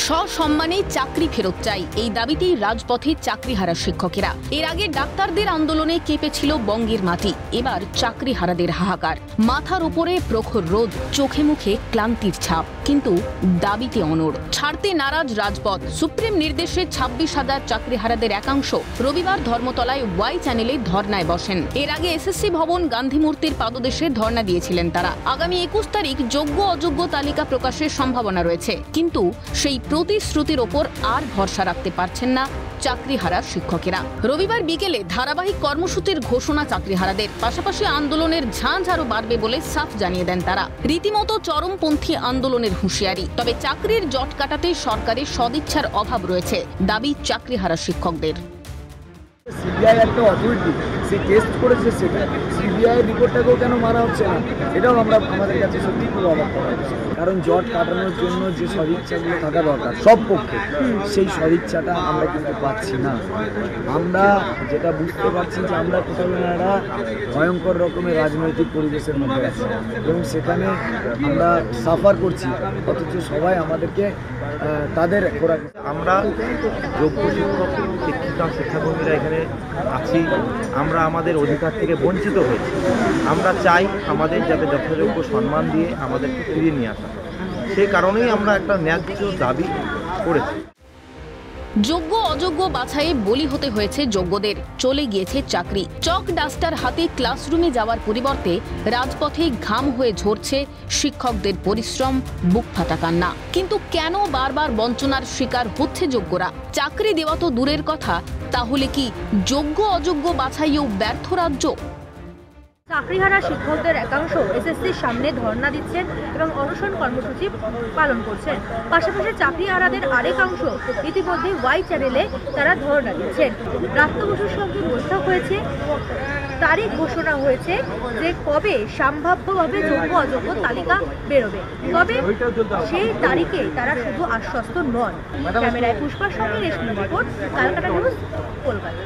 সসম্মানে চাকরি ফেরত চাই, এই দাবিতেই রাজপথে চাকরিহারা শিক্ষকেরা। এর আগে ডাক্তারদের আন্দোলনে কেঁপেছিল বঙ্গের মাটি, এবার চাকরিহারাদের হাহাকার। মাথার উপরে প্রখর রোদ, চোখে মুখে ক্লান্তির ছাপ, কিন্তু দাবিতে অনড়। ছাড়তে নারাজ রাজপথ। সুপ্রিম নির্দেশে 26,000 চাকরিহারাদের একাংশ রবিবার ধর্মতলায় ওয়াই চ্যানেলে ধর্নায় বসেন। এর আগে এসএসসি ভবন, গান্ধী মূর্তির পাদদেশে ধর্না দিয়েছিলেন তারা। আগামী 21 তারিখ যোগ্য অযোগ্য তালিকা প্রকাশের সম্ভাবনা রয়েছে, কিন্তু সেই প্রতিশ্রুতির ওপর আর ভরসা রাখতে পারছেন না চাকরিহারা শিক্ষকেরা। রবিবার বিকেলে ধারাবাহিক কর্মসূচির ঘোষণা চাকরিহারাদের, পাশাপাশি আন্দোলনের ঝাঁঝ আরো বাড়বে বলে সাফ জানিয়ে দেন তারা। রীতিমতো চরমপন্থী আন্দোলনের হুঁশিয়ারি। তবে চাকরির জট কাটাতে সরকারের সদিচ্ছার অভাব রয়েছে, দাবি চাকরিহারা শিক্ষকদের। সিবিআই একটা অথরিটি, সে টেস্ট করেছে, সেটা সিবিআই রিপোর্টটাকেও কেন মানা হচ্ছে না, এটাও আমাদের কাছে সত্যি খুব অবাক করা হচ্ছে। কারণ জট কাটানোর জন্য যে সদিচ্ছাগুলো থাকা দরকার সব পক্ষে, সেই সদিচ্ছাটা আমরা কিন্তু পাচ্ছি না। আমরা যেটা বুঝতে পারছি যে আমরা কোথাও না একটা ভয়ঙ্কর রকমের রাজনৈতিক পরিবেশের মধ্যে আছি এবং সেখানে আমরা সাফার করছি, অথচ সবাই আমাদেরকে তাদের আমরা যোগ্য শিক্ষক, শিক্ষিকা, শিক্ষাকর্মীরা এখানে আছি। আমরা আমাদের অধিকার থেকে বঞ্চিত হয়েছি। আমরা চাই আমাদের যাতে যথাযোগ্য সম্মান দিয়ে আমাদেরকে ফিরিয়ে নিয়ে আসা। সেই কারণেই আমরা একটা ন্যায্য দাবি করেছি। যোগ্য অযোগ্য বাছাইয়ে বলি হতে হয়েছে যোগ্যদের, চলে গিয়েছে চাকরি। চক ডাস্টার হাতে ক্লাসরুমে যাওয়ার পরিবর্তে রাজপথে ঘাম হয়ে ঝরছে শিক্ষকদের পরিশ্রম, বুক ফাটা কান্না। কিন্তু কেন বারবার বঞ্চনার শিকার হচ্ছে যোগ্যরা? চাকরি দেওয়া তো দূরের কথা, তাহলে কি যোগ্য অযোগ্য বাছাইয়েও ব্যর্থ রাজ্য? চাকরিহারা শিক্ষকদের একাংশ এসএসসির সামনে ধর্ণা দিচ্ছেন এবং অনশন কর্মসূচি পালন করছেন। পাশাপাশি চাকরিহারাদের আরেক অংশ ইতিমধ্যে ওয়াই চ্যানেলে তারা ধর্ণা দিচ্ছেন। প্রাপ্ত বসুর সঙ্গে বৈঠক হয়েছে, তারিখ ঘোষণা হয়েছে যে কবে সম্ভাব্যভাবে যোগ্য অযোগ্য তালিকা বেরোবে। তবে সেই তারিখে তারা শুধু আশ্বস্ত নন। ক্যামেরায় পুষ্পার সঙ্গে রেশমি রিপোর্ট, ক্যালকাটা নিউজ, কলকাতা।